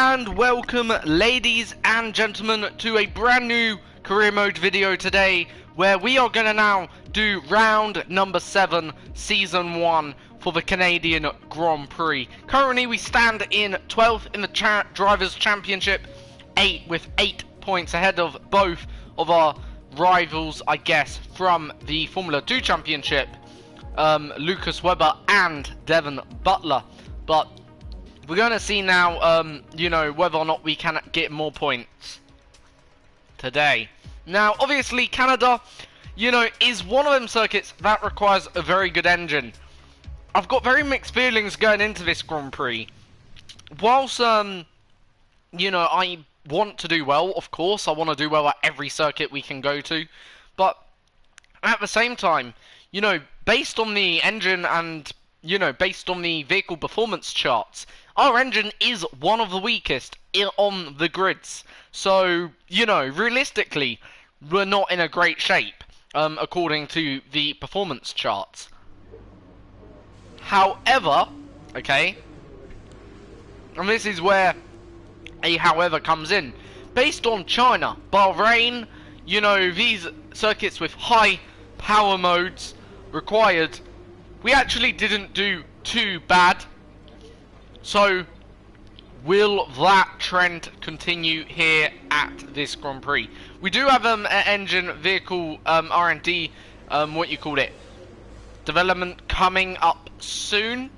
and welcome, ladies and gentlemen, to a brand new career mode video today, where we are going to now do round number 7, season 1 for the Canadian Grand Prix. Currently we stand in 12th in the Drivers' Championship, with 8 points ahead of both of our rivals, I guess, from the Formula 2 Championship, Lucas Webber and Devon Butler. But we're going to see now, whether or not we can get more points today. Now, obviously, Canada, is one of them circuits that requires a very good engine. I've got very mixed feelings going into this Grand Prix. Whilst, I want to do well, of course. I want to do well at every circuit we can go to. But at the same time, based on the engine and, based on the vehicle performance charts, our engine is one of the weakest on the grids. So, realistically, we're not in a great shape, according to the performance charts. However, okay, and this is where a however comes in. Based on China, Bahrain, these circuits with high power modes required, we actually didn't do too bad. So, will that trend continue here at this Grand Prix? We do have an engine vehicle R&D, development coming up soon,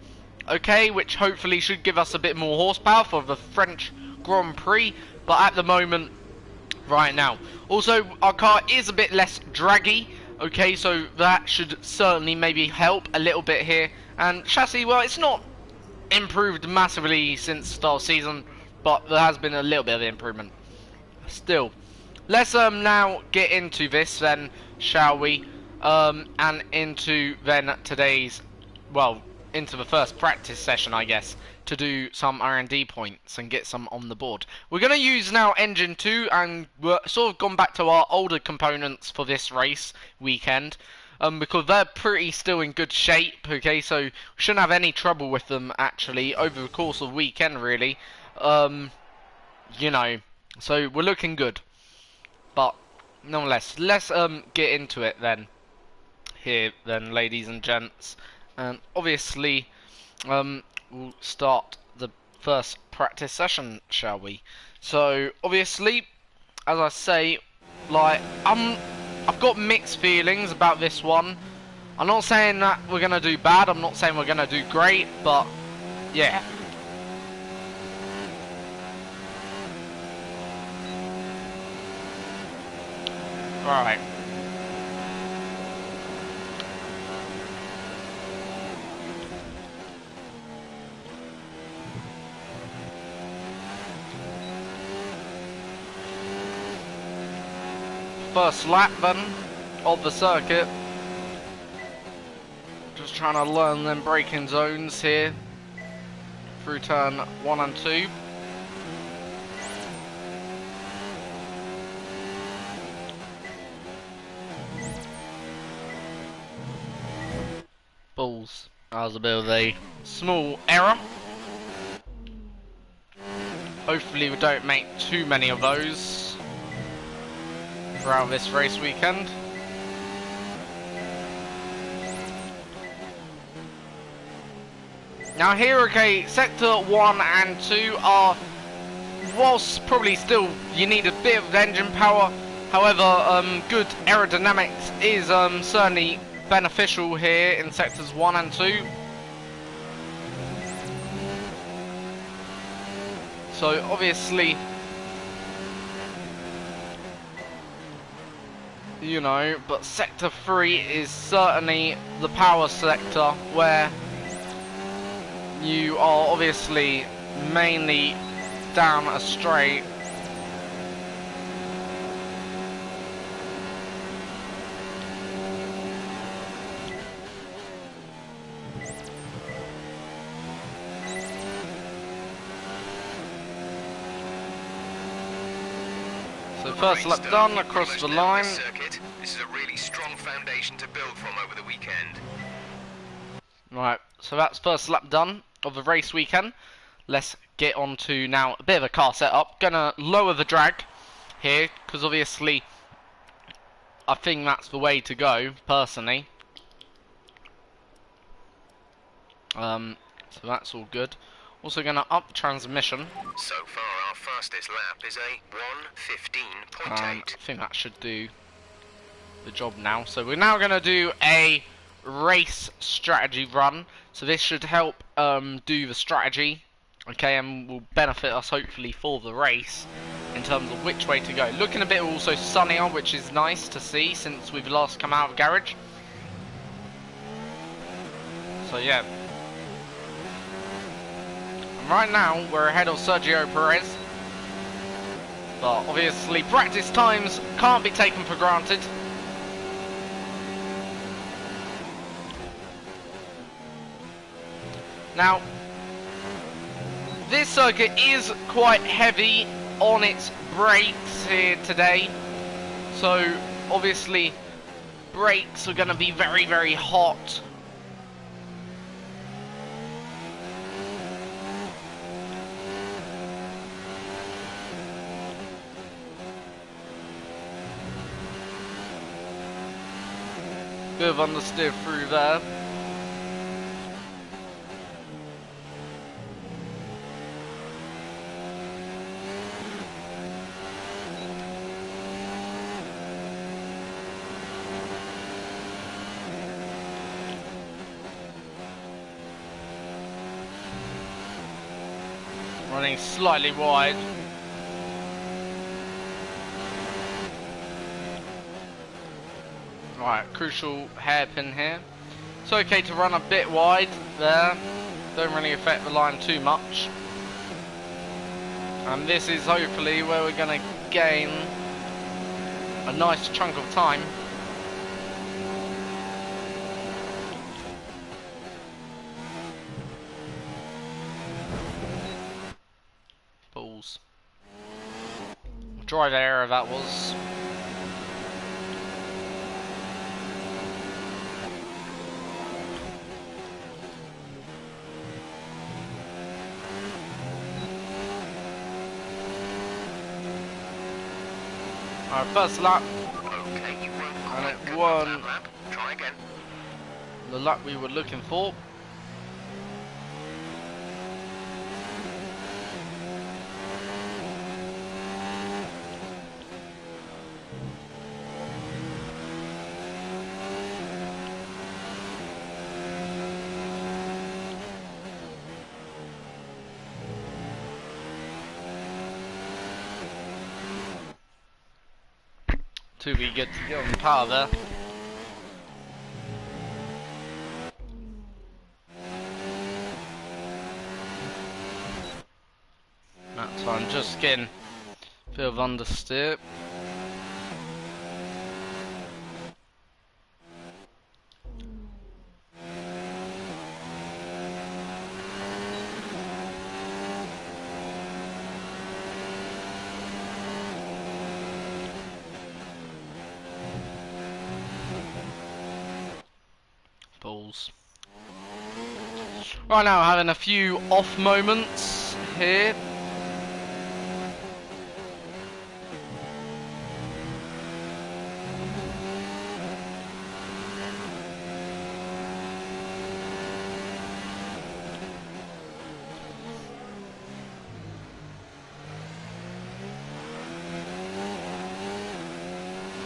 okay, which hopefully should give us a bit more horsepower for the French Grand Prix, but at the moment, right now. Also, our car is a bit less draggy, okay, so that should certainly maybe help a little bit here. And chassis, well, it's not improved massively since the start of season, but there has been a little bit of improvement. Still, let's now get into this then, shall we? And into then today's, into the first practice session, I guess, to do some R&D points and get some on the board. We're going to use now engine 2, and we're sort of gone back to our older components for this race weekend, because they're pretty still in good shape, okay, so we shouldn't have any trouble with them actually over the course of the weekend, really. So we're looking good. But nonetheless, let's get into it then. Here then, ladies and gents, and obviously we'll start the first practice session, shall we? So obviously, as I say, I've got mixed feelings about this one. I'm not saying that we're gonna do bad, I'm not saying we're gonna do great, but yeah. Alright. First lap then of the circuit. Just trying to learn them braking zones here through turn 1 and 2. Balls. That was a bit of a small error. Hopefully we don't make too many of those throughout this race weekend. Now here, okay, sector 1 and 2 are, whilst probably still you need a bit of engine power, however, good aerodynamics is certainly beneficial here in sectors 1 and 2. So obviously, but sector 3 is certainly the power sector, where you are obviously mainly down a straight. So first lap done across the line. This is a really strong foundation to build from over the weekend. Right, so that's first lap done of the race weekend. Let's get onto now a bit of a car setup. Gonna lower the drag here, because obviously I think that's the way to go, personally. So that's all good. Also gonna up the transmission. So far, our fastest lap is a 1:15.8. I think that should do the job now. So we're now gonna do a race strategy run. So this should help do the strategy, okay, and will benefit us hopefully for the race in terms of which way to go. Looking a bit also sunnier, which is nice to see since we've last come out of garage. So yeah. And right now we're ahead of Sergio Perez. But obviously practice times can't be taken for granted. Now, this circuit is quite heavy on its brakes here today. So obviously brakes are going to be very, very hot. Bit of understeer through there. Running slightly wide. Right, crucial hairpin here. It's okay to run a bit wide there. Don't really affect the line too much. And this is hopefully where we're going to gain a nice chunk of time. Balls. Drive error that was. Our first lap, Okay, you won't and quite it cut won that lap. Try again. the lap we were looking for. To be good to get on the power there. That time just getting a bit of understeer. Balls. Right now having a few off moments here.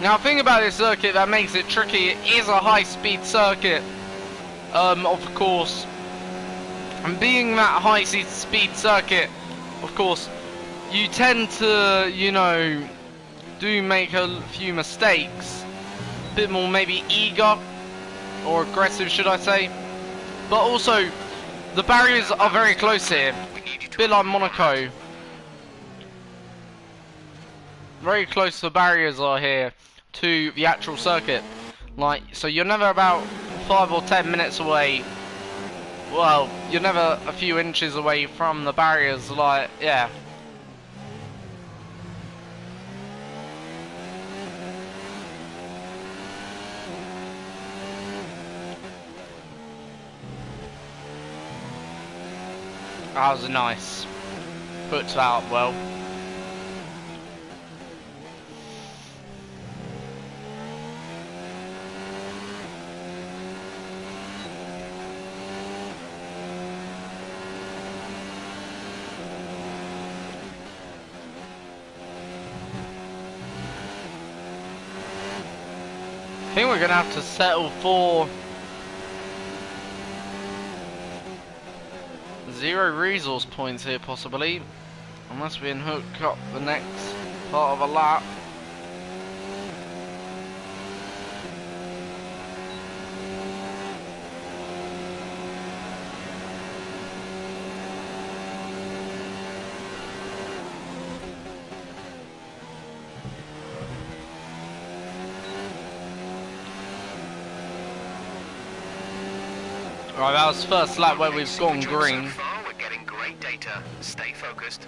Now, the thing about this circuit that makes it tricky, it is a high-speed circuit, of course. And being that high-speed circuit, of course, you tend to, you know, do make a few mistakes. A bit more maybe eager, or aggressive, should I say. But also, the barriers are very close here. A bit like Monaco. Very close the barriers are here to the actual circuit. Like, so you're never about 5 or 10 minutes away. Well, you're never a few inches away from the barriers, like, yeah. That was nice. puts that up well. I think we're gonna have to settle for 0 resource points here, possibly, unless we can hook up the next part of a lap. Right, that was first lap where we've gone green. So far, we're getting great data. Stay focused.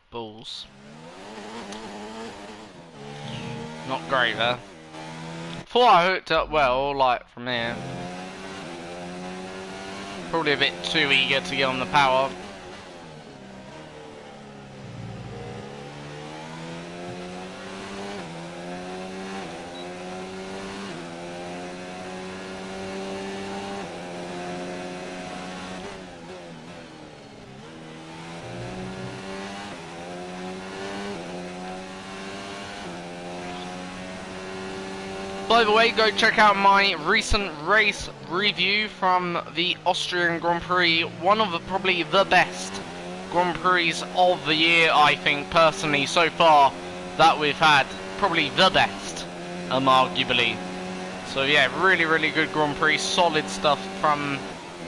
Balls. Not great there. Thought I hooked up well, like from here. Probably a bit too eager to get on the power. By the way, go check out my recent race review from the Austrian Grand Prix. One of probably the best Grand Prix of the year, I think, personally, so far that we've had. Probably the best, arguably. So yeah, really, really good Grand Prix. Solid stuff from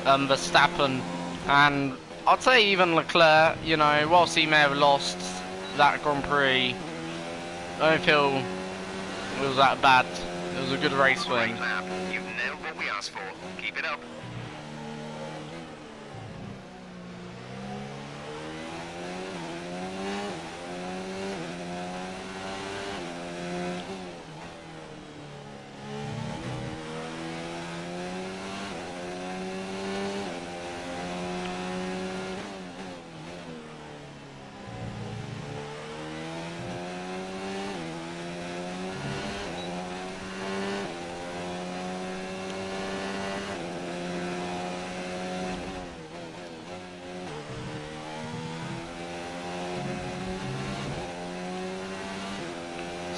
Verstappen. And I'd say even Leclerc, you know, whilst he may have lost that Grand Prix, I don't feel it was that bad. It was a good race for him. You've nailed what we asked for. Keep it up.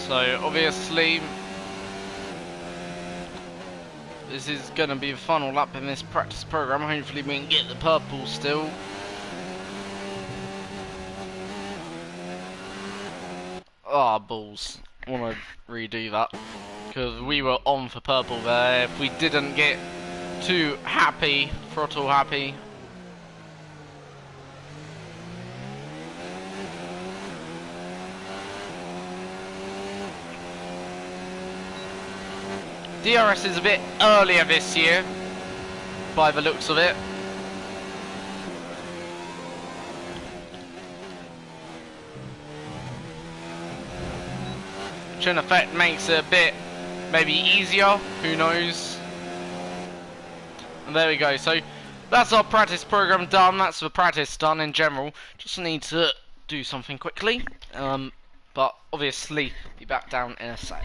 So obviously this is going to be the final lap in this practice program. Hopefully we can get the purple still. Ah, balls. I want to redo that because we were on for purple there. If we didn't get too happy, throttle happy. DRS is a bit earlier this year, by the looks of it. Which in effect makes it a bit maybe easier, who knows. And there we go, so that's our practice program done, that's the practice done in general. Just need to do something quickly, but obviously be back down in a sec.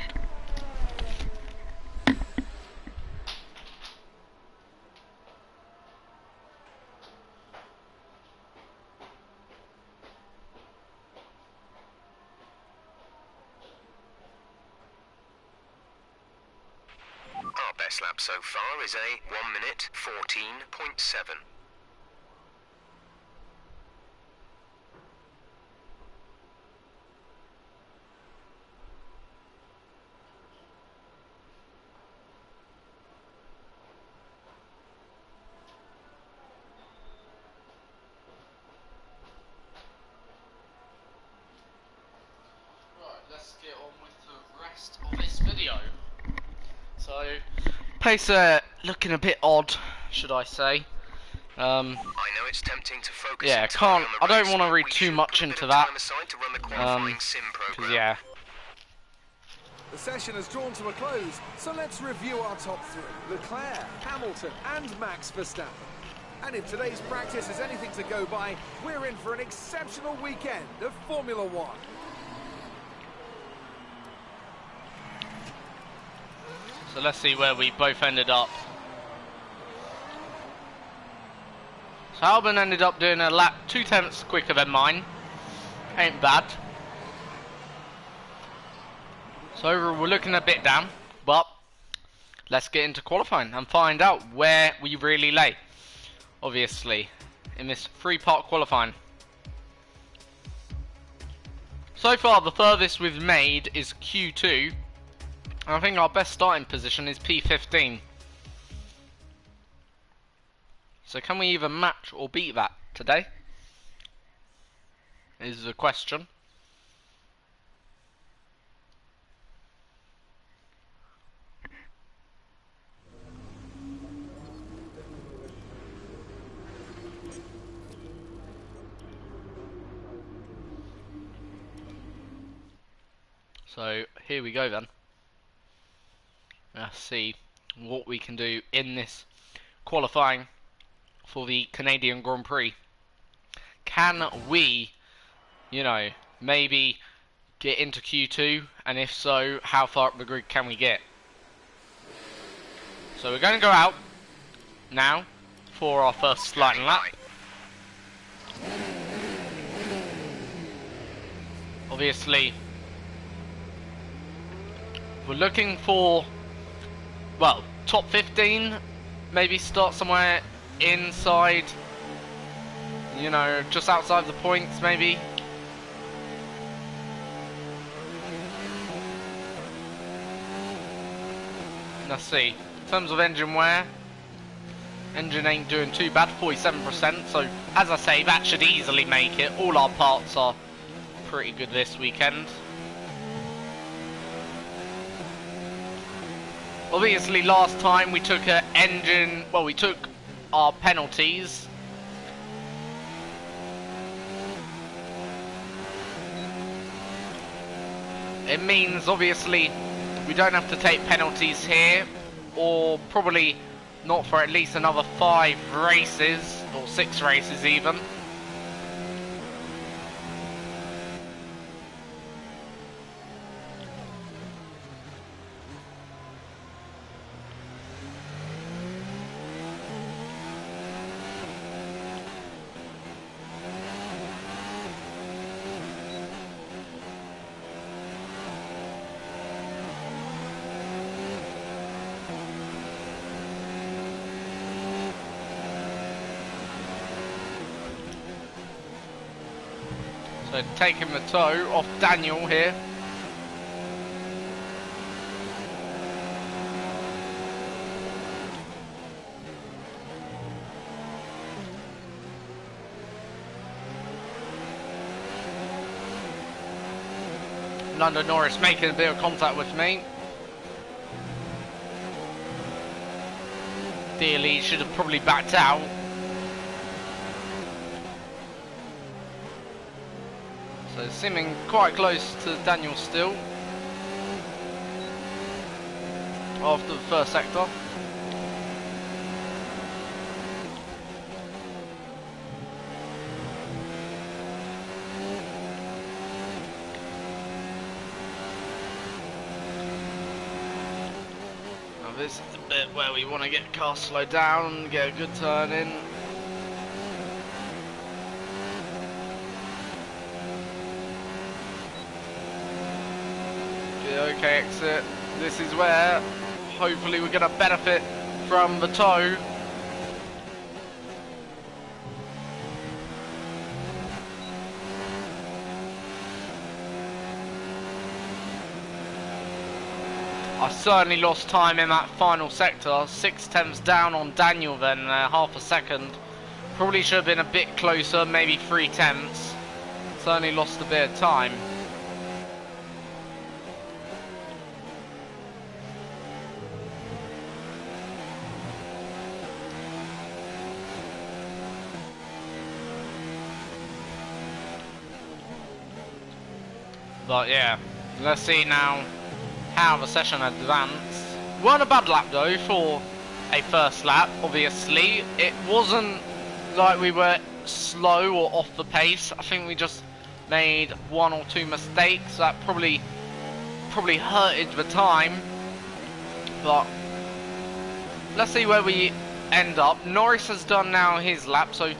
Our best lap so far is a 1 minute 14.7. Right, let's get on with the rest of this video. So, pace looking a bit odd, should I say. I know it's tempting to focus Yeah, entirely on the I don't race, want to but read we too should much put a into bit of that. time aside to run the qualifying sim Because program. yeah. The session has drawn to a close, so let's review our top three. Leclerc, Hamilton and Max Verstappen. And if today's practice is anything to go by, we're in for an exceptional weekend of Formula One. So let's see where we both ended up. So Albon ended up doing a lap 0.2 quicker than mine. Ain't bad. So overall we're looking a bit down, but let's get into qualifying and find out where we really lay. Obviously, in this three-part qualifying. So far the furthest we've made is Q2. I think our best starting position is P15. So can we either match or beat that today? Is the question. So here we go then. Let's see what we can do in this qualifying for the Canadian Grand Prix. Can we, maybe get into Q2, and if so, how far up the grid can we get? So we're going to go out now for our first sliding lap. Obviously, we're looking for, well, top 15, maybe start somewhere inside, just outside the points maybe. Let's see, in terms of engine wear, engine ain't doing too bad, 47%, so as I say, that should easily make it. All our parts are pretty good this weekend. Obviously last time we took we took our penalties. It means obviously we don't have to take penalties here, or probably not for at least another 5 races, or 6 races even. So taking the toe off Daniel here. Lando Norris making a bit of contact with me. Dearly should have probably backed out. So seeming quite close to Daniel still. After the first sector. Now this is the bit where we want to get car slowed down, get a good turn in. Okay, exit. This is where hopefully we're going to benefit from the toe. I certainly lost time in that final sector. 0.6 down on Daniel then, half a second. Probably should have been a bit closer, maybe 0.3. Certainly lost a bit of time. But yeah, let's see now how the session advanced. Weren't a bad lap though for a first lap, obviously. It wasn't like we were slow or off the pace. I think we just made 1 or 2 mistakes that probably hurted the time. But let's see where we end up. Norris has done now his lap, so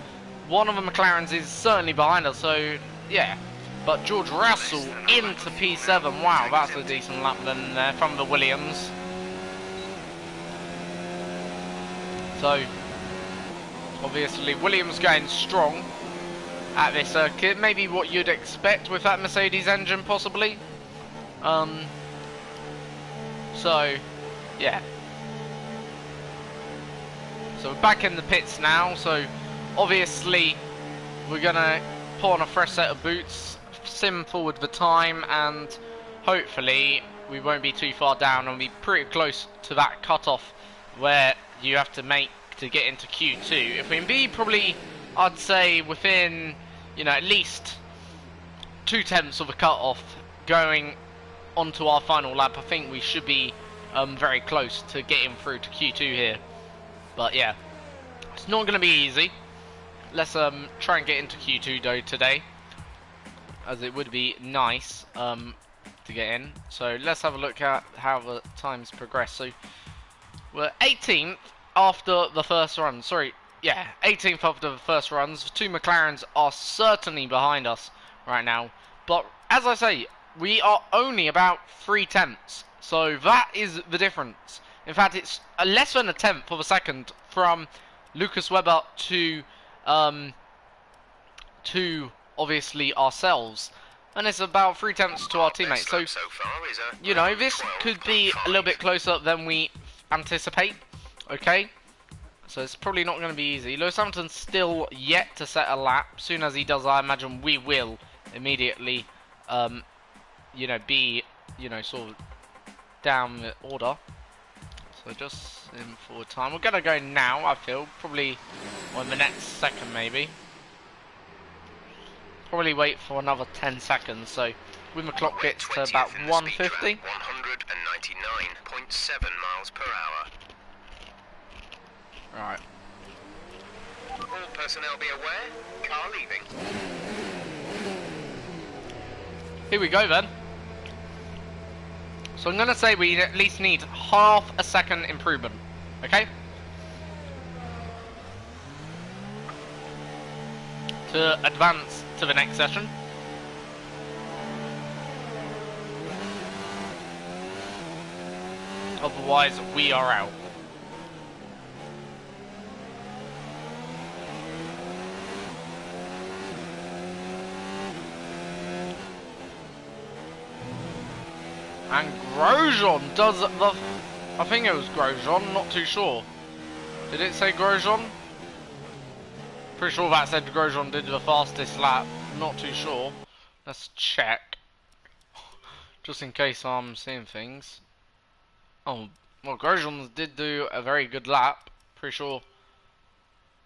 one of the McLarens is certainly behind us, so yeah. But George Russell into P7, wow, that's a decent lap then there from the Williams. So obviously Williams going strong at this circuit, maybe what you'd expect with that Mercedes engine possibly. So yeah. So we're back in the pits now, so obviously we're gonna put on a fresh set of boots, sim forward the time, and hopefully we won't be too far down and be pretty close to that cutoff where you have to make to get into Q2. If we can be probably, I'd say within, you know, at least 2/10 of a cutoff going onto our final lap, I think we should be very close to getting through to Q2 here. But yeah, it's not going to be easy. Let's try and get into Q2 though today, as it would be nice to get in. So let's have a look at how the times progress. So we're 18th after the first run. Sorry, yeah, 18th after the first runs. The 2 McLarens are certainly behind us right now. But as I say, we are only about 3/10. So that is the difference. In fact, it's less than a tenth of a second from Lucas Webber to obviously ourselves, and it's about 3/10 to our teammates. So you know, this could be a little bit closer than we anticipate. Okay, so it's probably not going to be easy. Lewis Hamilton's still yet to set a lap. As soon as he does, I imagine we will immediately, you know, be, you know, sort of down the order. So just in forward time. We're gonna go now, I feel. Probably on the next second maybe. Probably wait for another 10 seconds, so with my clock gets to about 150. 199.7 miles per hour. Right. All personnel be aware, car leaving. Here we go then. So I'm going to say we at least need half a second improvement, okay? To advance to the next session. Otherwise, we are out. And Grosjean does the... I think it was Grosjean, not too sure. Did it say Grosjean? Pretty sure that said Grosjean did the fastest lap. Not too sure. Let's check. Just in case I'm seeing things. Oh, well, Grosjean did do a very good lap. Pretty sure.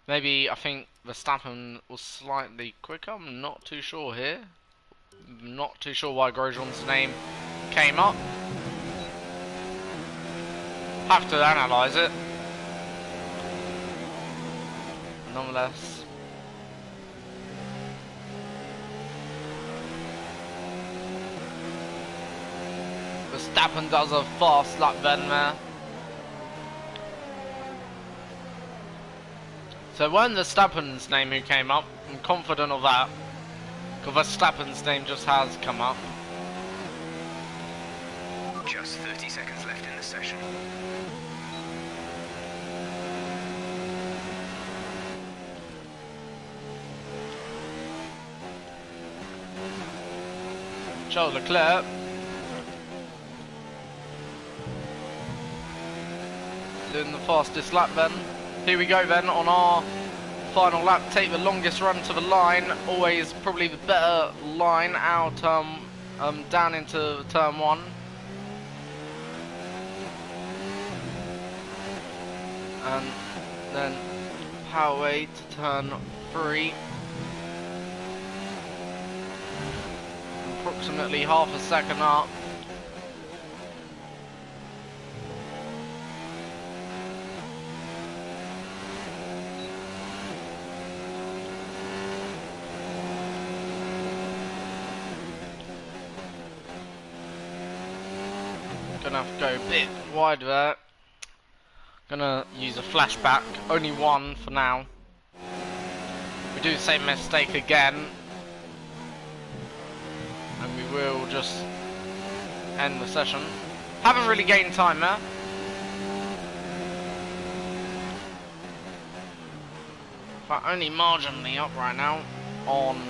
Maybe, I think Verstappen was slightly quicker. I'm not too sure here. Not too sure why Grosjean's name came up. Have to analyse it. Nonetheless. Verstappen does a fast lap then there. So when Verstappen's name who came up, I'm confident of that. Because Verstappen's name just has come up. Just 30 seconds left in the session. Charles Leclerc. Doing the fastest lap then. Here we go then on our final lap. Take the longest run to the line. Always probably the better line out down into turn 1. And then power away to turn 3. approximately half a second up. Gonna have to go a bit wide there. Gonna use a flashback, only one for now. If we do the same mistake again, and we will just end the session. Haven't really gained time there. But only marginally up right now on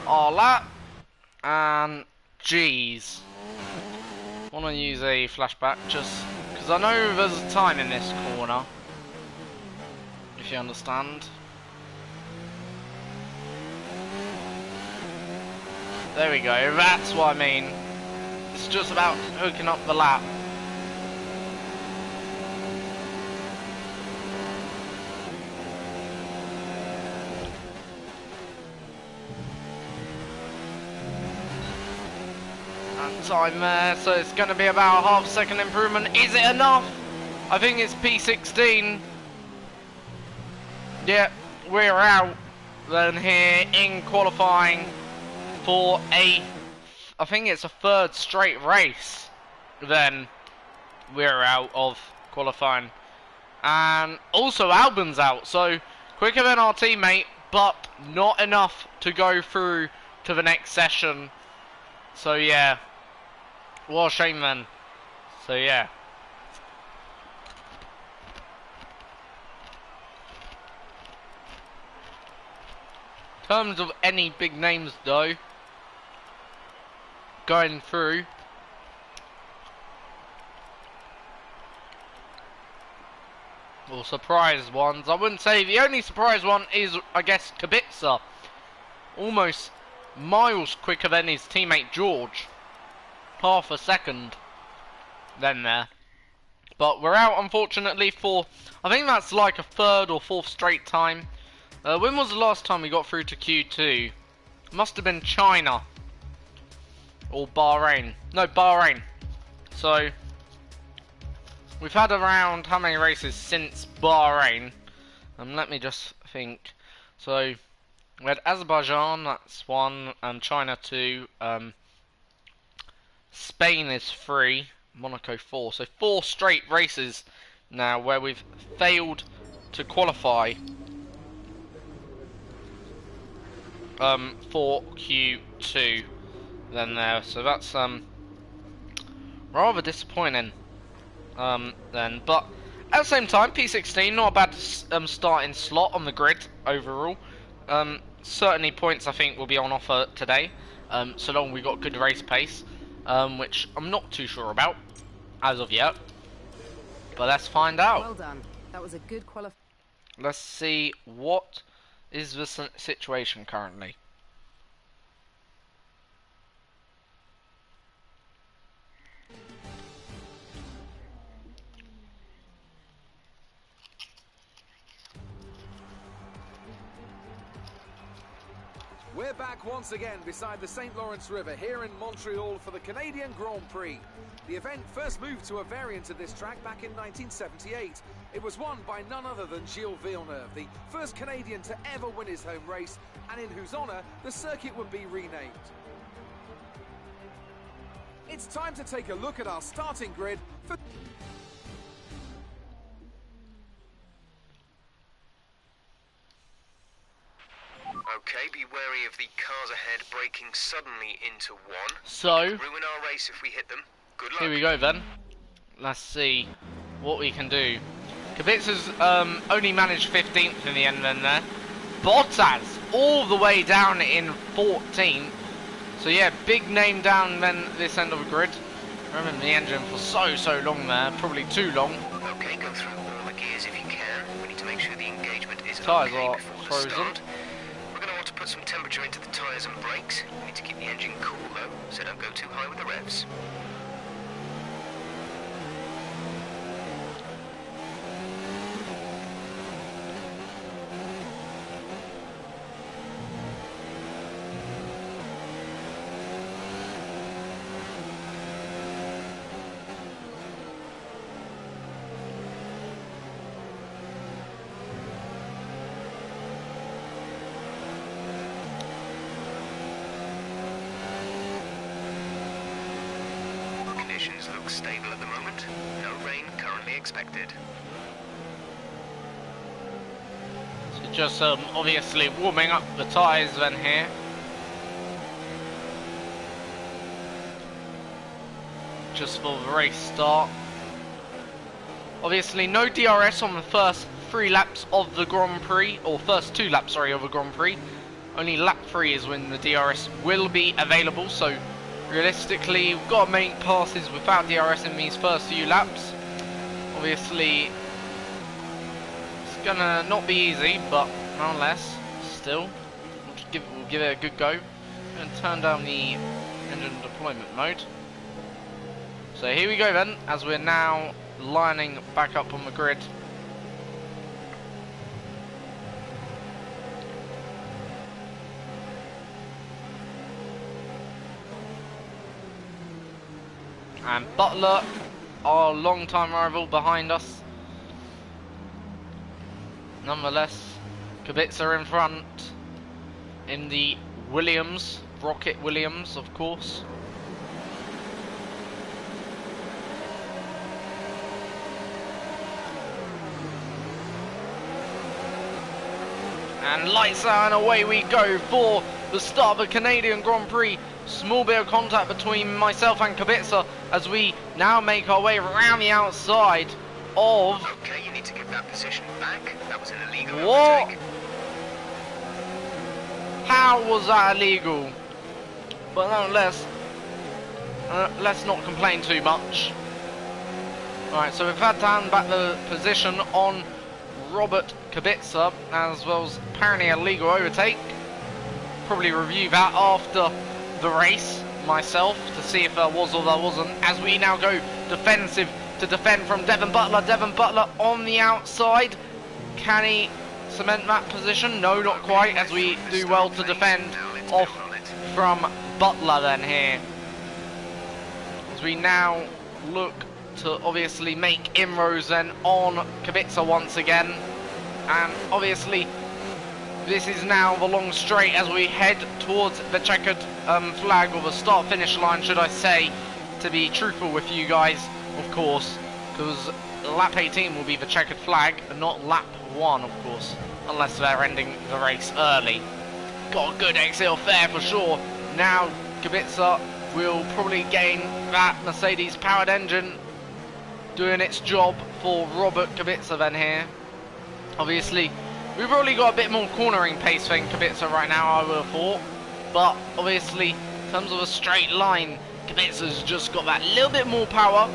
our lap. And geez, want to use a flashback just because I know there's a time in this corner, if you understand. There we go, that's what I mean. It's just about hooking up the lap. And time there, so it's going to be about a half-second improvement. Is it enough? I think it's P16. Yeah, we're out then here in qualifying for I think it's a third straight race. Then we're out of qualifying. And also Albon's out, so quicker than our teammate, but not enough to go through to the next session. So yeah, what a shame then. So yeah. In terms of any big names though, going through, or surprise ones, I wouldn't say the only surprise one is, I guess, Kubica. Almost miles quicker than his teammate George. Half a second then there. But we're out unfortunately for, I think that's like a third or fourth straight time. When was the last time we got through to Q2? Must have been China. Or Bahrain. No, Bahrain. So, we've had around how many races since Bahrain? Let me just think. So, we had Azerbaijan, that's one, China 2, Spain is 3, Monaco 4. So 4 straight races now where we've failed to qualify for Q2 then there. So that's rather disappointing then. But at the same time, P16, not a bad starting slot on the grid overall. Certainly points I think will be on offer today, so long we got good race pace, which I'm not too sure about as of yet, but let's find out. Well done. That was a good qualify. Let's see what is the situation currently. We're back once again beside the St. Lawrence River here in Montreal for the Canadian Grand Prix. The event first moved to a variant of this track back in 1978. It was won by none other than Gilles Villeneuve, the first Canadian to ever win his home race, and in whose honour the circuit would be renamed. It's time to take a look at our starting grid for... Okay, be wary of the cars ahead braking suddenly into one. So, Ruin our race if we hit them. Good luck. here we go then. Let's see what we can do. Kubica's only managed 15th in the end then there. Bottas all the way down in 14th. So yeah, big name down then this end of the grid. Remember the engine for so long there, probably too long. Okay, go through all the gears if you can. We need to make sure the engagement is Tyres okay are before the frozen. start. We're going to want to put some temperature into the tyres and brakes. We need to keep the engine cool though, so don't go too high with the revs. looks stable at the moment. No rain currently expected. So just obviously warming up the tyres then here. Just for the race start. Obviously no DRS on the first 3 laps of the Grand Prix, or first 2 laps, sorry, of the Grand Prix. Only lap 3 is when the DRS will be available, so realistically we've got to make passes without DRS in these first few laps. Obviously it's gonna not be easy, but nonetheless, still, we'll give it a good go. And turn down the engine deployment mode. So here we go then, as we're now lining back up on the grid. And Butler, our long-time rival, behind us. Nonetheless, Kubica in front in the Williams, Rocket Williams, of course. And lights out and away we go for the start of the Canadian Grand Prix. Small bit of contact between myself and Kubica as we now make our way around the outside of... Okay, you need to give that position back. That was an illegal What? overtake. How was that illegal? But nonetheless, let's not complain too much. Alright, so we've had to hand back the position on Robert Kubica, as well as apparently a legal overtake. Probably review that after the race myself to see if there was or there wasn't, as we now go defensive to defend from Devon Butler. Devon Butler on the outside. Can he cement that position? No, not quite, as we do well to defend off from Butler then here. As we now look to obviously make inroads then on Kubica once again. And obviously this is now the long straight as we head towards the checkered flag, or the start-finish line should I say, to be truthful with you guys, of course, because lap 18 will be the checkered flag and not lap 1, of course, unless they're ending the race early. Got a good exhale there for sure. Now Kubica will probably gain that Mercedes powered engine, doing its job for Robert Kubica then here. Obviously we've probably got a bit more cornering pace than Kubica right now, I would have thought. But obviously, in terms of a straight line, Kubica's just got that little bit more power.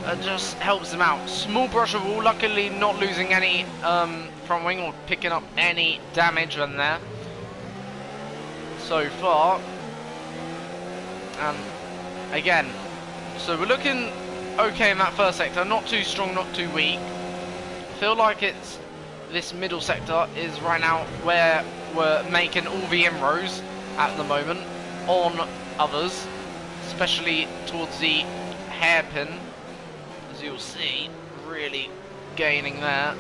It just helps him out. Small brush of wall, luckily not losing any front wing or picking up any damage on there so far. And again, so we're looking okay in that first sector. Not too strong, not too weak. Feel like it's this middle sector is right now where we're making all the inroads at the moment on others, especially towards the hairpin, as you'll see, really gaining there.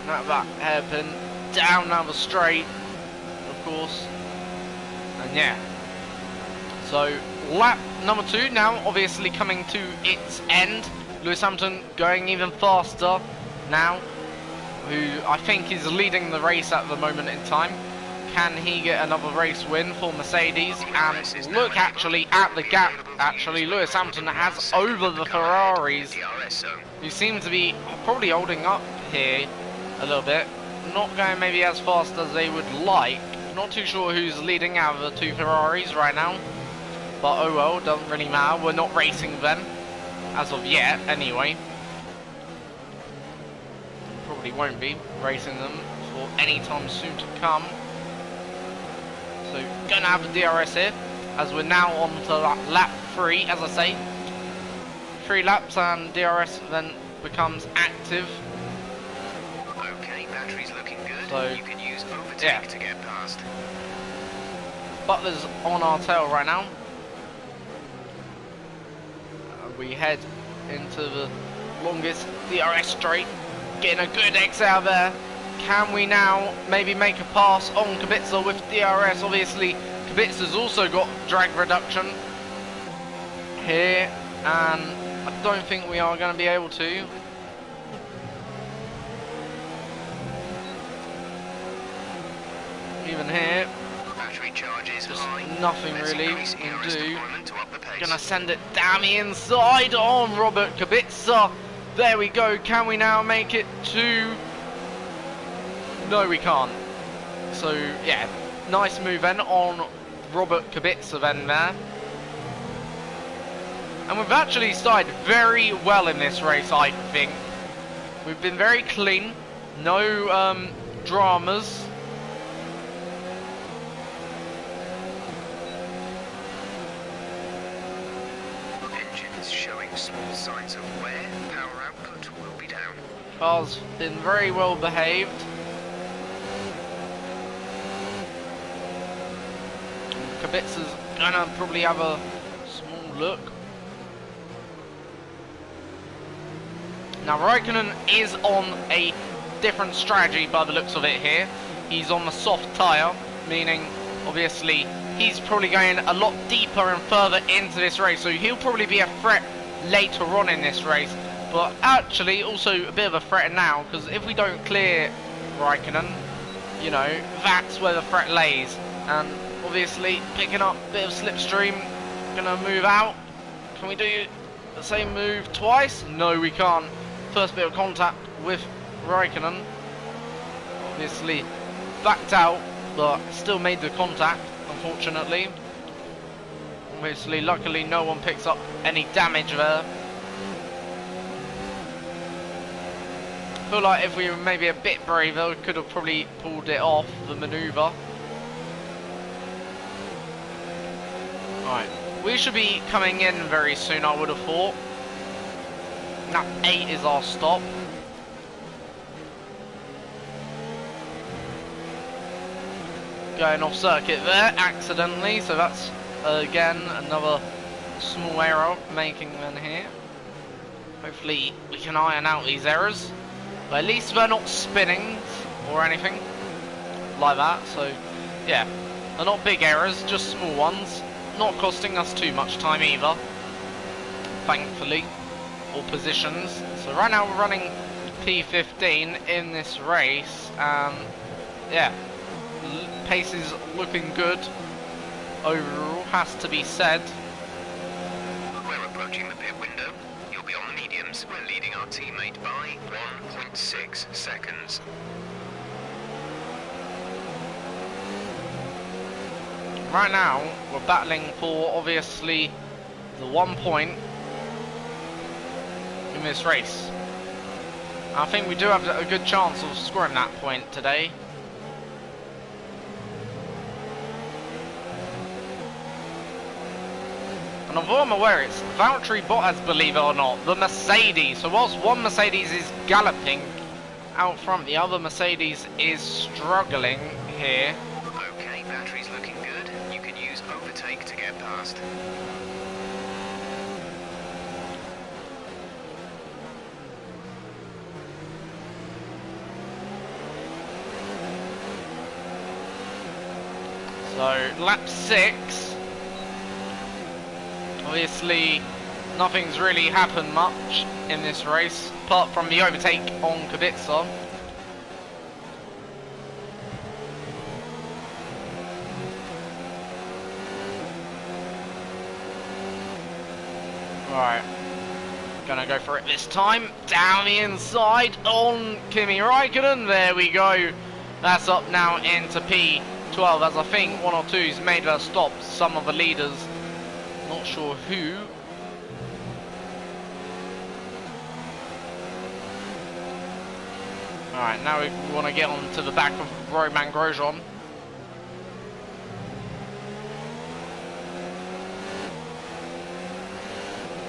Now that hairpin down now the straight, of course, and yeah. So lap number 2 now obviously coming to its end. Lewis Hamilton going even faster now, who I think is leading the race at the moment in time. Can he get another race win for Mercedes? And look actually at the gap, actually Lewis Hamilton has over the Ferraris, who seem to be probably holding up here a little bit. Not going maybe as fast as they would like. Not too sure who's leading out of the 2 Ferraris right now. But oh well, doesn't really matter, we're not racing them. As of yet, anyway. Probably won't be racing them for any time soon to come. So, gonna have the DRS here, as we're now on to lap 3, as I say. 3 laps and DRS then becomes active. Okay, battery's looking good. So, you can use overtake to get past. Butler's on our tail right now. We head into the longest DRS straight, getting a good exhale there. Can we now maybe make a pass on Kubica with DRS? Obviously, Kubica's also got drag reduction here, and I don't think we are going to be able to. Even here, Battery charges just high. nothing Let's really increase can ERS do. deployment to up the pace. Gonna send it down the inside on Robert Kubica. There we go. Can we now make it to? No, we can't. So yeah, nice move then on Robert Kubica then there. And we've actually started very well in this race, I think. We've been very clean, no dramas. Engine is showing small signs of wear. Power output will be down. Car's been very well behaved. Kubica's gonna probably have a small look. Now Raikkonen is on a different strategy by the looks of it here. He's on the soft tyre, meaning obviously he's probably going a lot deeper and further into this race, so he'll probably be a threat later on in this race, but actually also a bit of a threat now, because if we don't clear Raikkonen, you know, that's where the threat lays. And obviously picking up a bit of slipstream, gonna move out. Can we do the same move twice? No, we can't. First bit of contact with Raikkonen, obviously backed out, but still made the contact, unfortunately. Obviously, luckily no one picks up any damage there. I feel like if we were maybe a bit braver, we could have probably pulled it off, the manoeuvre. Right, we should be coming in very soon, I would have thought. Lap 8 is our stop. Going off circuit there, accidentally, so that's again another small error making then here. Hopefully we can iron out these errors, but at least they're not spinning or anything like that, so yeah, they're not big errors, just small ones, not costing us too much time either, thankfully, or positions. So right now we're running P15 in this race, and yeah, pace is looking good overall, has to be said. We're approaching the pit window. You'll be on the mediums. We're leading our teammate by 1.6 seconds. Right now we're battling for obviously the 1 point in this race. I think we do have a good chance of scoring that point today. And although I'm aware it's Valtteri Bottas, believe it or not, the Mercedes. So whilst one Mercedes is galloping out front, the other Mercedes is struggling here. Okay, battery's looking good. You can use overtake to get past. So lap 6. Obviously, nothing's really happened much in this race, apart from the overtake on Kubica. Right, gonna go for it this time. Down the inside on Kimi Raikkonen. There we go. That's up now into P12, as I think 1 or 2's made their stops. Some of the leaders. Not sure who. Alright, now we want to get on to the back of Romain Grosjean.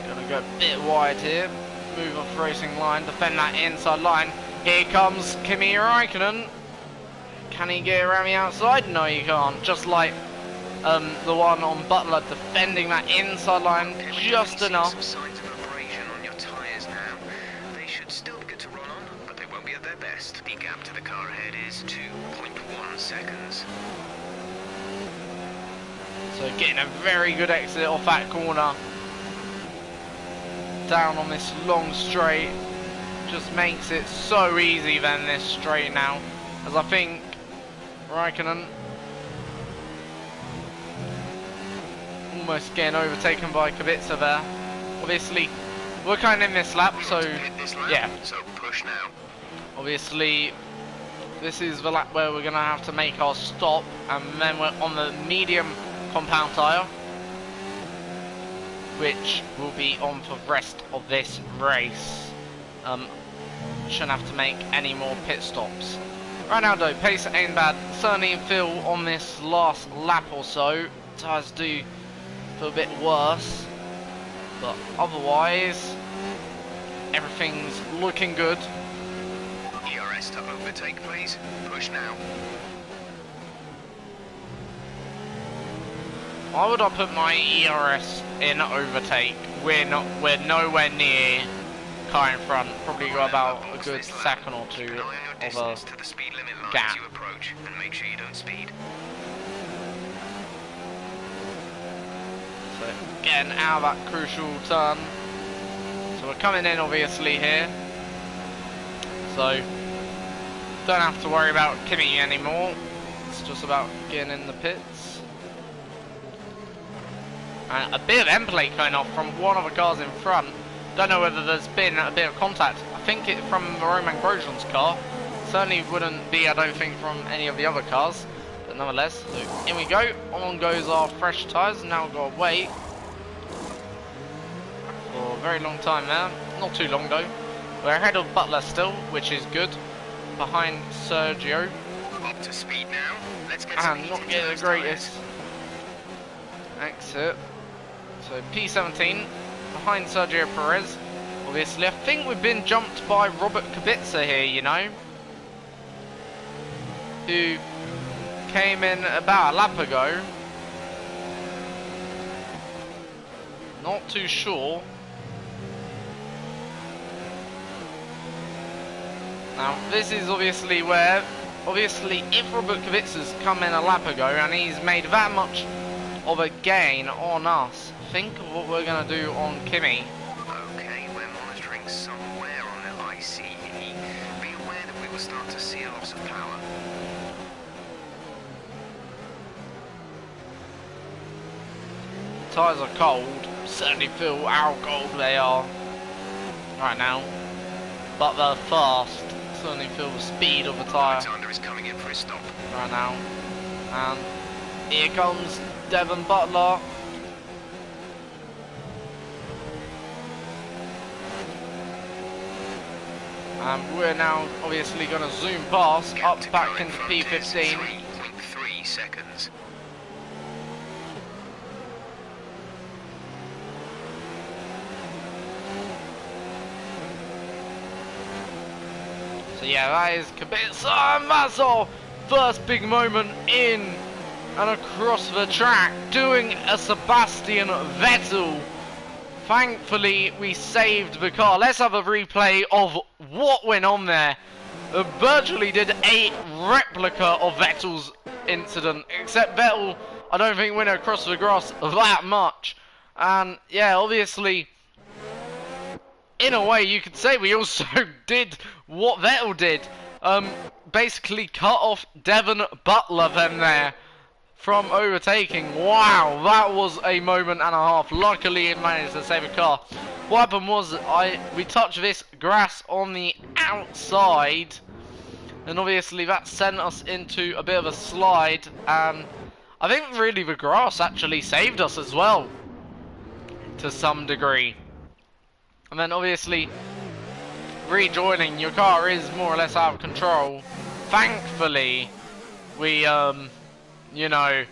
Gonna go a bit wide here. Move off racing line, defend that inside line. Here comes Kimi Raikkonen. Can he get around the outside? No, you can't. Just like the one on Butler, defending that inside line just enough. Some signs of abrasion on your tyres now. They should still be good to run on, but they won't be at their best. The gap to the car ahead seconds. So getting a very good exit off that corner. Down on this long straight. Just makes it so easy then, this straight now. As I think Raikkonen almost getting overtaken by Kubica there. Obviously, we're kind of in this lap, so yeah. So push now. Obviously, this is the lap where we're going to have to make our stop, and then we're on the medium compound tyre, which will be on for the rest of this race. Shouldn't have to make any more pit stops. Right now though, pace ain't bad. Certainly feel on this last lap or so, tyres do feel a bit worse, but otherwise everything's looking good. ERS to overtake, please. Push now. Why would I put my ERS in overtake? We're nowhere near car in front. Probably got about a good second or two of a to the speed limit line gap. as you approach, and make sure you don't speed. So getting out of that crucial turn. So we're coming in obviously here. So don't have to worry about Kimi anymore. It's just about getting in the pits. And a bit of end plate going off from one of the cars in front. Don't know whether there's been a bit of contact. I think it from Roman Grosjean's car. Certainly wouldn't be, I don't think, from any of the other cars. But nonetheless, so in we go. On goes our fresh tyres. Now we've got to wait for a very long time there. Not too long though. We're ahead of Butler still, which is good. Behind Sergio. Up to speed now. Let's get some And heat not into getting the those greatest tyres. exit. So P17 behind Sergio Perez. Obviously, I think we've been jumped by Robert Kubica here, you know, who came in about a lap ago. Not too sure. Now, this is obviously where, if Robert Kubica's come in a lap ago and he's made that much of a gain on us, think of what we're going to do on Kimi. Okay, we're monitoring somewhere on the ICE. Be aware that we will start to see a loss of power. Tyres are cold, certainly feel how cold they are right now, but they're fast. Certainly feel the speed of the tyre Alexander is coming in for his stop. right now. And here comes Devon Butler. And we're now obviously going to zoom past up back into P15. 3.3 seconds. So yeah, that is Kubica, and that's our first big moment in and across the track, doing a Sebastian Vettel. Thankfully, we saved the car. Let's have a replay of what went on there. Virtually did a replica of Vettel's incident, except Vettel, I don't think, went across the grass that much. And yeah, obviously, in a way, you could say we also did what Vettel did. Basically cut off Devon Butler then there from overtaking. Wow, that was a moment and a half. Luckily, it managed to save a car. What happened was we touched this grass on the outside, and obviously that sent us into a bit of a slide. And I think really the grass actually saved us as well, to some degree. And then obviously rejoining, your car is more or less out of control. Thankfully, we you know,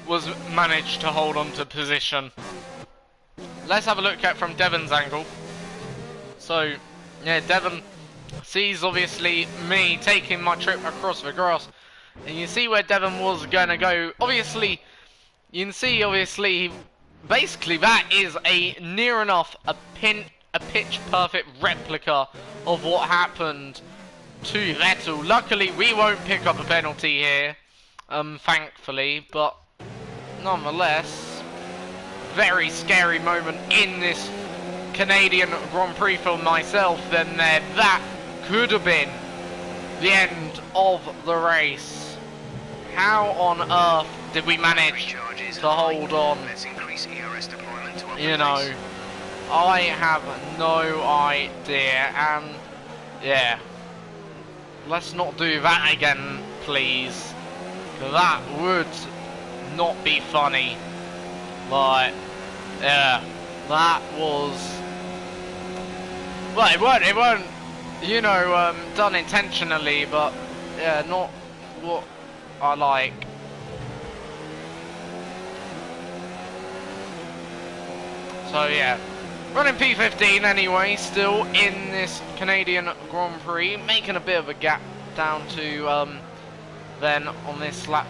was managed to hold on to position. Let's have a look at from Devon's angle. So yeah, Devon sees obviously me taking my trip across the grass, and you see where Devon was gonna go. Obviously, you can see obviously basically that is a near enough a pitch perfect replica of what happened to Vettel. Luckily, we won't pick up a penalty here, thankfully, but nonetheless, very scary moment in this Canadian Grand Prix for myself. Then there, that could have been the end of the race. How on earth did we manage to hold on? You know, I have no idea, and yeah, let's not do that again, please. That would not be funny. Like, yeah, that was, well, it weren't, you know, done intentionally, but yeah, not what I like. So yeah, running P15 anyway, still in this Canadian Grand Prix, making a bit of a gap down to then on this lap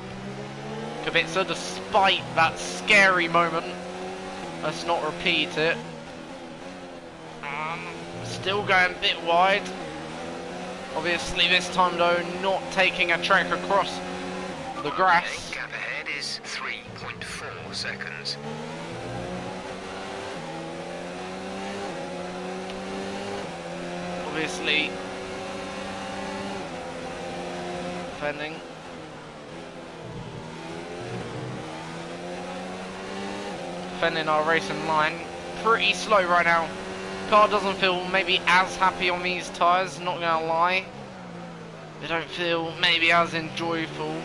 Kubica, despite that scary moment. Let's not repeat it. Still going a bit wide. Obviously this time though, not taking a track across the grass. Gap ahead is 3.4 seconds. Obviously defending. Defending our racing line. Pretty slow right now. Car doesn't feel maybe as happy on these tyres, not gonna lie. They don't feel maybe as enjoyable.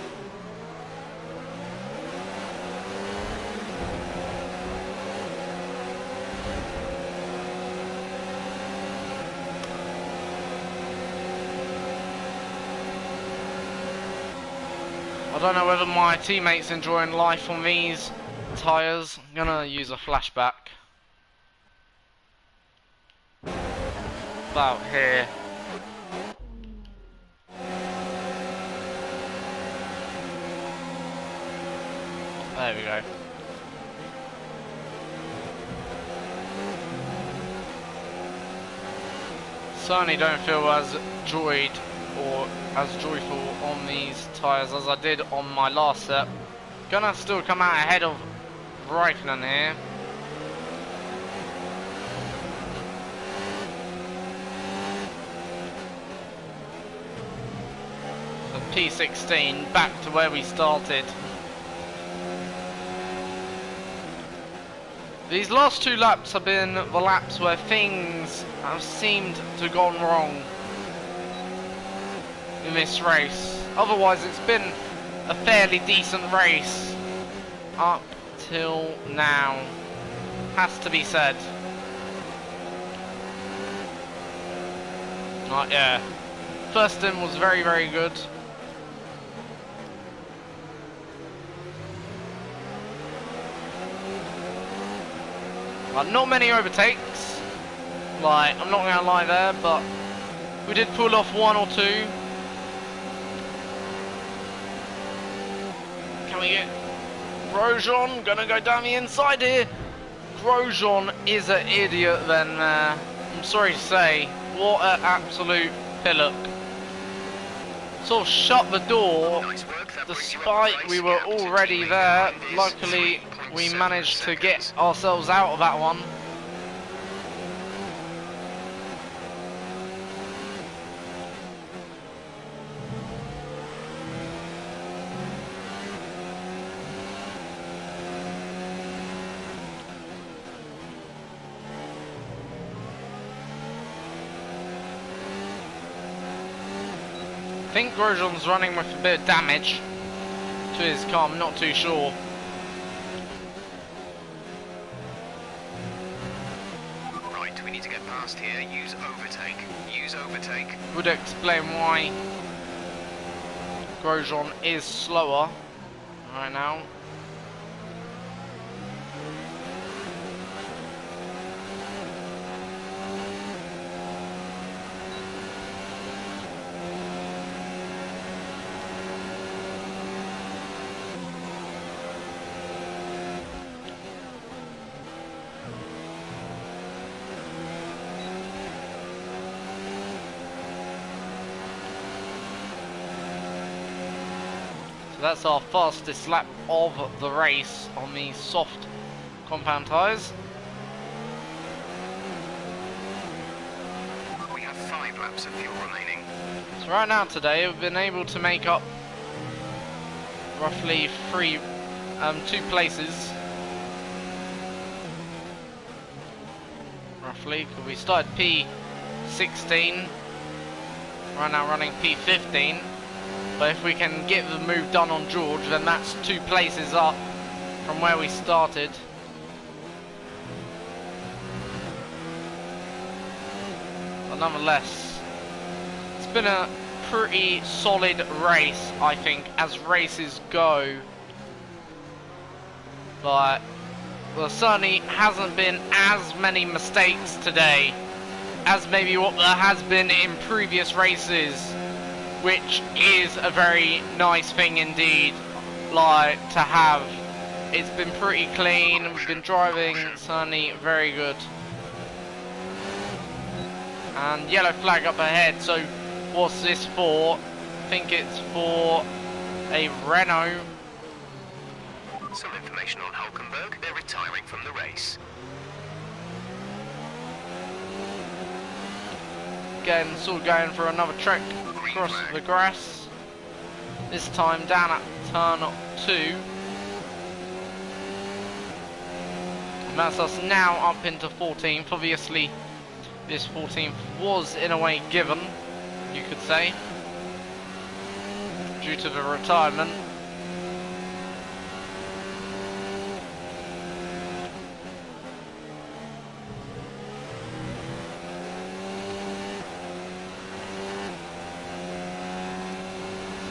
I don't know whether my teammates enjoying life on these tyres. I'm gonna use a flashback. About here. There we go. Certainly don't feel as joyed or as joyful on these tyres as I did on my last set. Gonna still come out ahead of Raikkonen here. So P16 back to where we started. These last two laps have been the laps where things have seemed to have gone wrong in this race. Otherwise it's been a fairly decent race up till now, has to be said. Yeah, first in was very, very good. Not many overtakes, like, I'm not gonna lie there, but we did pull off one or two. Can we get Grosjean? Gonna go down the inside here. Grosjean is an idiot then, I'm sorry to say. What an absolute pillock. Sort of shut the door, despite we were already there. Luckily, we managed to get ourselves out of that one. I think Grosjean's running with a bit of damage to his car, I'm not too sure. Right, we need to get past here. Use overtake. Use overtake. Would explain why Grosjean is slower right now. So that's our fastest lap of the race on the soft compound tyres. We have 5 laps of fuel remaining. So right now today we've been able to make up roughly 2 places. Roughly, because we started P16, right now running P15. But if we can get the move done on George, then that's 2 places up from where we started. But nonetheless, it's been a pretty solid race, I think, as races go. But there certainly hasn't been as many mistakes today as maybe what there has been in previous races, which is a very nice thing indeed, like, to have. It's been pretty clean, we've been driving certainly very good. And yellow flag up ahead, so what's this for? I think it's for a Renault. Some information on Hulkenberg. They're retiring from the race. Again, sort of going for another trek across the grass. This time down at turn 2. And that's us now up into 14th. Obviously, this 14th was in a way given, you could say, due to the retirement.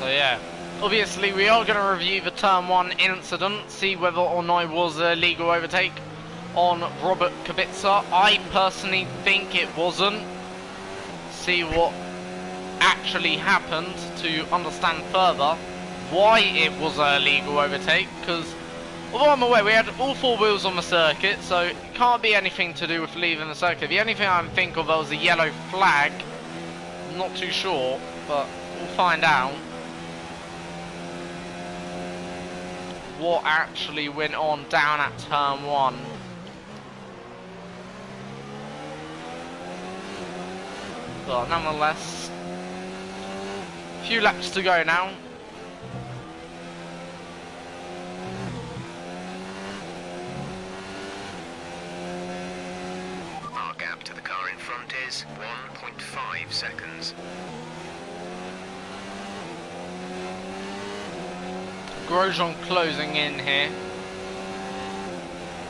So yeah, obviously we are going to review the turn 1 incident, see whether or not it was a legal overtake on Robert Kubica. I personally think it wasn't. See what actually happened to understand further why it was a legal overtake, because although I'm aware we had all 4 wheels on the circuit, so it can't be anything to do with leaving the circuit. The only thing I can think of was a yellow flag. I'm not too sure, but we'll find out what actually went on down at turn 1. But nonetheless, a few laps to go now. Our gap to the car in front is 1.5 seconds. Grosjean closing in here.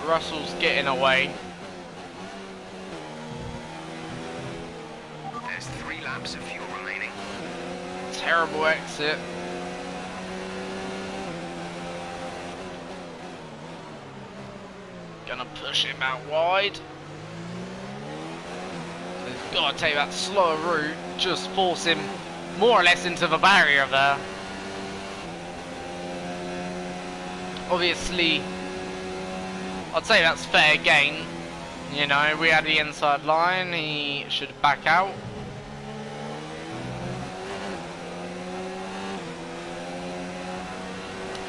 Russell's getting away. There's 3 laps of fuel remaining. Terrible exit. Gonna push him out wide. So he's got to take that slower route. Just force him more or less into the barrier there. Obviously, I'd say that's fair game. You know, we had the inside line, he should back out.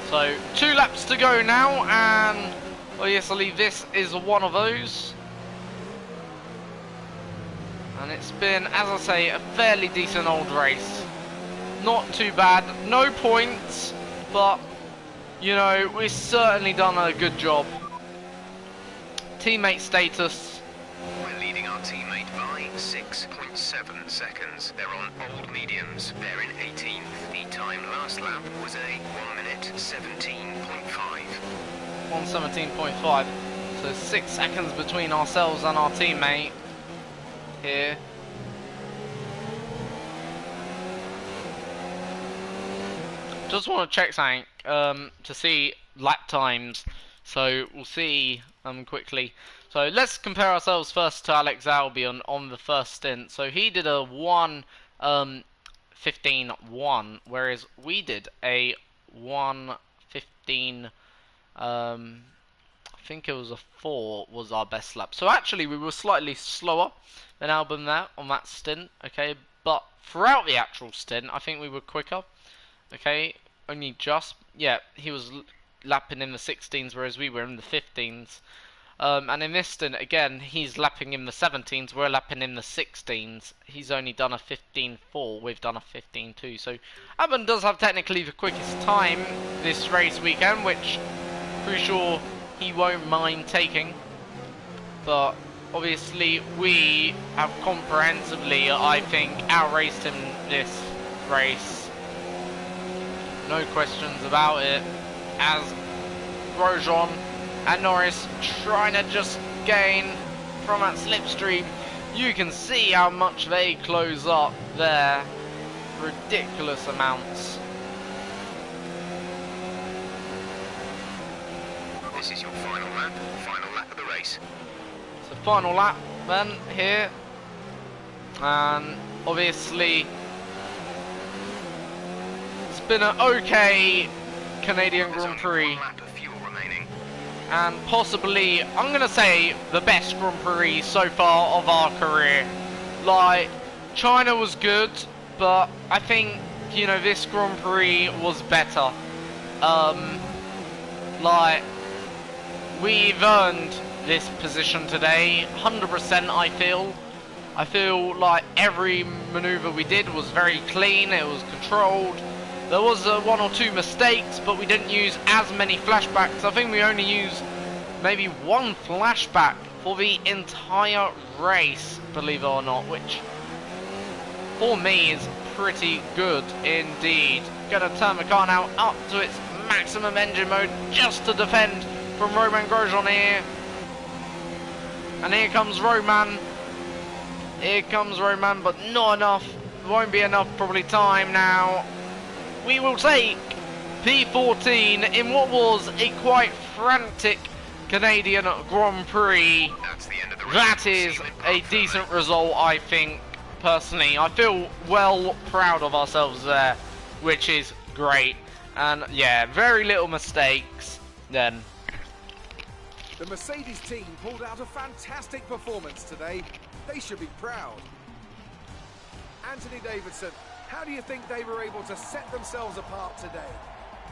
So, 2 laps to go now, and obviously this is one of those. And it's been, as I say, a fairly decent old race. Not too bad, no points, but you know, we've certainly done a good job. Teammate status. We're leading our teammate by 6.7 seconds. They're on old mediums. They're in 18th. The time last lap was a 1 minute 17.5. 1:17.5. So 6 seconds between ourselves and our teammate here. Just want to check something to see lap times, so we'll see quickly. So let's compare ourselves first to Alex Albion on the first stint. So he did a 1:15.1, whereas we did a 1:15. I think it was a 4 was our best lap. So actually we were slightly slower than Albon there on that stint. Okay, but throughout the actual stint, I think we were quicker. Okay, only just. Yeah, he was lapping in the 16s, whereas we were in the 15s. And in this stint, again, he's lapping in the 17s, we're lapping in the 16s. He's only done a 15.4, we've done a 15.2. So, Albon does have technically the quickest time this race weekend, which pretty sure he won't mind taking. But, obviously, we have comprehensively, I think, outraced him this race. No questions about it. As Grosjean and Norris trying to just gain from that slipstream. You can see how much they close up there. Ridiculous amounts. This is your final lap of the race. So final lap then here. And obviously it's been an okay Canadian Grand Prix. And possibly, I'm going to say, the best Grand Prix so far of our career. Like, China was good, but I think, you know, this Grand Prix was better. Like, we've earned this position today, 100% I feel. I feel like every manoeuvre we did was very clean, it was controlled. There was one or two mistakes, but we didn't use as many flashbacks. I think we only used maybe one flashback for the entire race, believe it or not, which for me is pretty good indeed. Gonna turn the car now up to its maximum engine mode just to defend from Romain Grosjean here. And here comes Romain. Here comes Romain, but not enough. Won't be enough probably time now. We will take P14 in what was a quite frantic Canadian Grand Prix. That is a decent result, I think, personally. I feel well proud of ourselves there, which is great. And yeah, very little mistakes then. The Mercedes team pulled out a fantastic performance today. They should be proud. Anthony Davidson, how do you think they were able to set themselves apart today?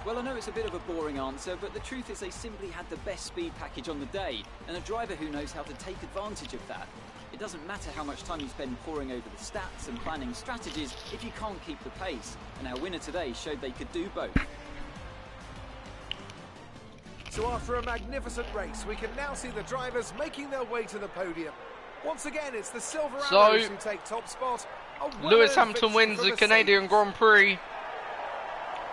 Well, I know it's a bit of a boring answer, but the truth is they simply had the best speed package on the day, and a driver who knows how to take advantage of that. It doesn't matter how much time you spend poring over the stats and planning strategies if you can't keep the pace, and our winner today showed they could do both. So after a magnificent race, we can now see the drivers making their way to the podium. Once again, it's the Silver Arrows who take top spot. Lewis Hamilton wins the Canadian Grand Prix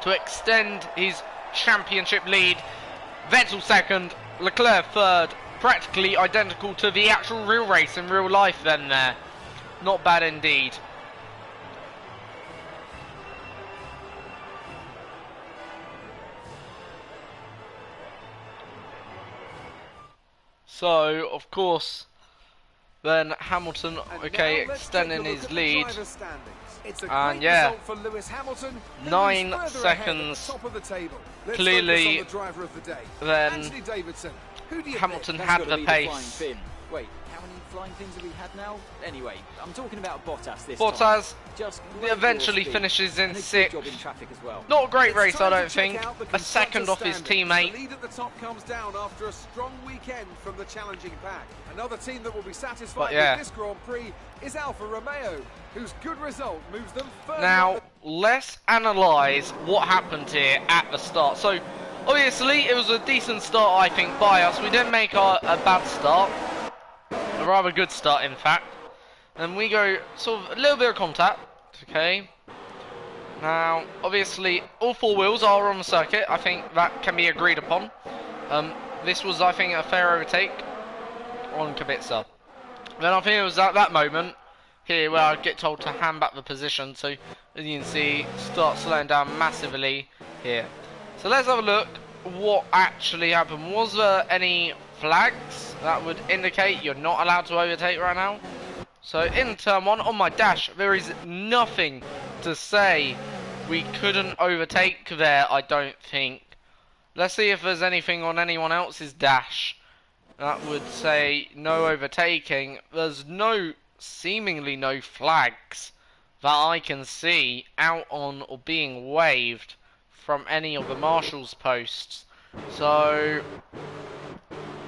to extend his championship lead. Vettel second, Leclerc third. Practically identical to the actual real race in real life then there. Not bad indeed. So, of course, then Hamilton, okay, extending his lead. And yeah, 9 seconds. Clearly, then Hamilton had the pace. Wait, how many flying things have we had now? Anyway, I'm talking about Bottas this Bottas Just eventually finishes in 6th. Well. Not a great race, I don't think. A second off his teammate. The lead at the top comes down after a strong weekend from the challenging pack. Another team that will be satisfied with this Grand Prix is Alfa Romeo, whose good result moves them further. Now, let's analyse what happened here at the start. So, obviously, it was a decent start, I think, by us. We didn't make a bad start. A rather good start, in fact. And we go sort of a little bit of contact. Okay. Now, obviously, all 4 wheels are on the circuit. I think that can be agreed upon. This was, I think, a fair overtake on Kubica. Then I think it was at that moment here where I get told to hand back the position. So, as you can see, start slowing down massively here. So let's have a look what actually happened. Was there any flags that would indicate you're not allowed to overtake right now? So in turn 1 on my dash, there is nothing to say we couldn't overtake there, I don't think. Let's see if there's anything on anyone else's dash that would say no overtaking. There's seemingly no flags that I can see out on or being waved from any of the marshals posts. So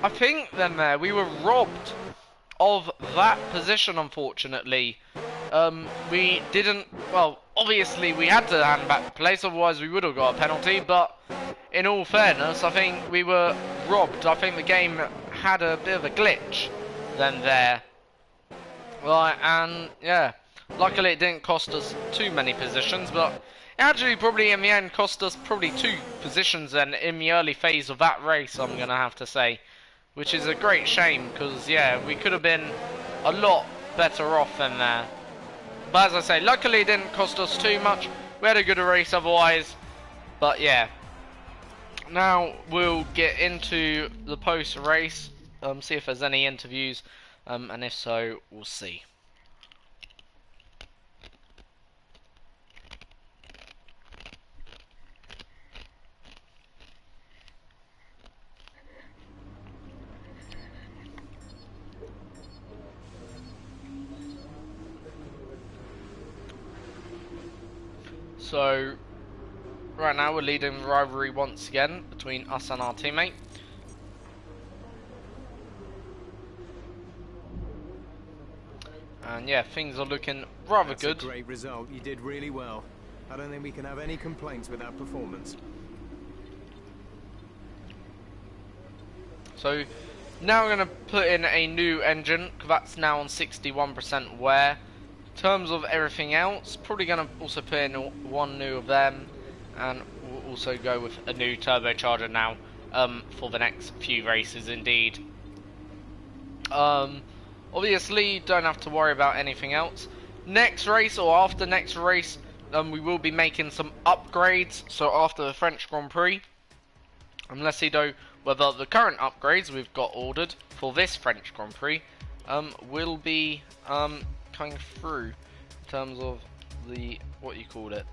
I think then we were robbed of that position, unfortunately. We didn't, well, obviously we had to hand back the place, otherwise we would have got a penalty, but in all fairness, I think we were robbed. I think the game had a bit of a glitch then there. Right, and yeah, luckily it didn't cost us too many positions, but it actually probably in the end cost us probably 2 positions then in the early phase of that race, I'm going to have to say. Which is a great shame, because yeah, we could have been a lot better off than there. But as I say, luckily it didn't cost us too much. We had a good race otherwise. But yeah. Now we'll get into the post-race. See if there's any interviews. And if so, we'll see. So, right now we're leading the rivalry once again between us and our teammate. And yeah, things are looking rather good. That's a great result. You did really well. I don't think we can have any complaints with that performance. So, now we're going to put in a new engine, because that's now on 61% wear. In terms of everything else, probably going to also put in one new of them, and we'll also go with a new turbocharger now for the next few races indeed. Obviously don't have to worry about anything else. Next race or after next race, we will be making some upgrades. So after the French Grand Prix, let's see though whether the current upgrades we've got ordered for this French Grand Prix will be coming through in terms of the, what you called it,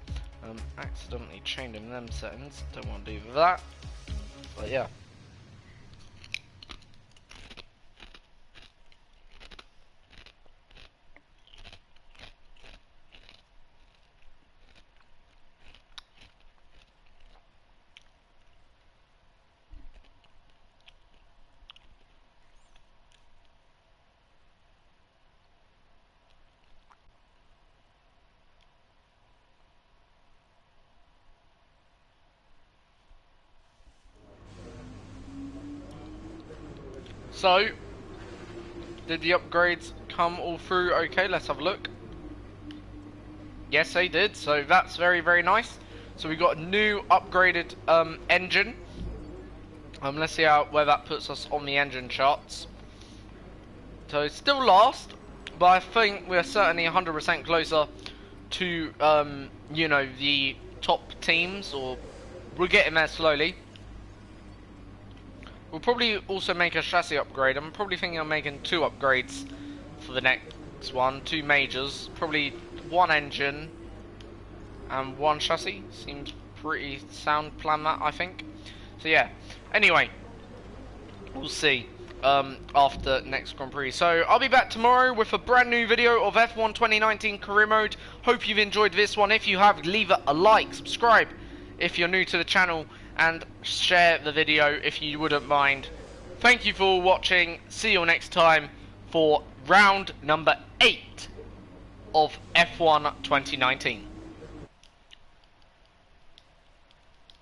accidentally changing them settings, don't want to do that, but yeah. So, did the upgrades come all through okay? Let's have a look. Yes, they did, so that's very, very nice. So we got a new upgraded engine. Let's see where that puts us on the engine charts. So it's still last, but I think we're certainly 100% closer to, you know, the top teams, or we're getting there slowly. We'll probably also make a chassis upgrade. I'm probably thinking of making 2 upgrades for the next one, 2 majors. Probably 1 engine and 1 chassis. Seems pretty sound plan that, I think. So yeah, anyway, we'll see after next Grand Prix. So I'll be back tomorrow with a brand new video of F1 2019 career mode. Hope you've enjoyed this one. If you have, leave it a like, subscribe if you're new to the channel, and share the video if you wouldn't mind. Thank you for watching. See you next time for round number 8 of F1 2019.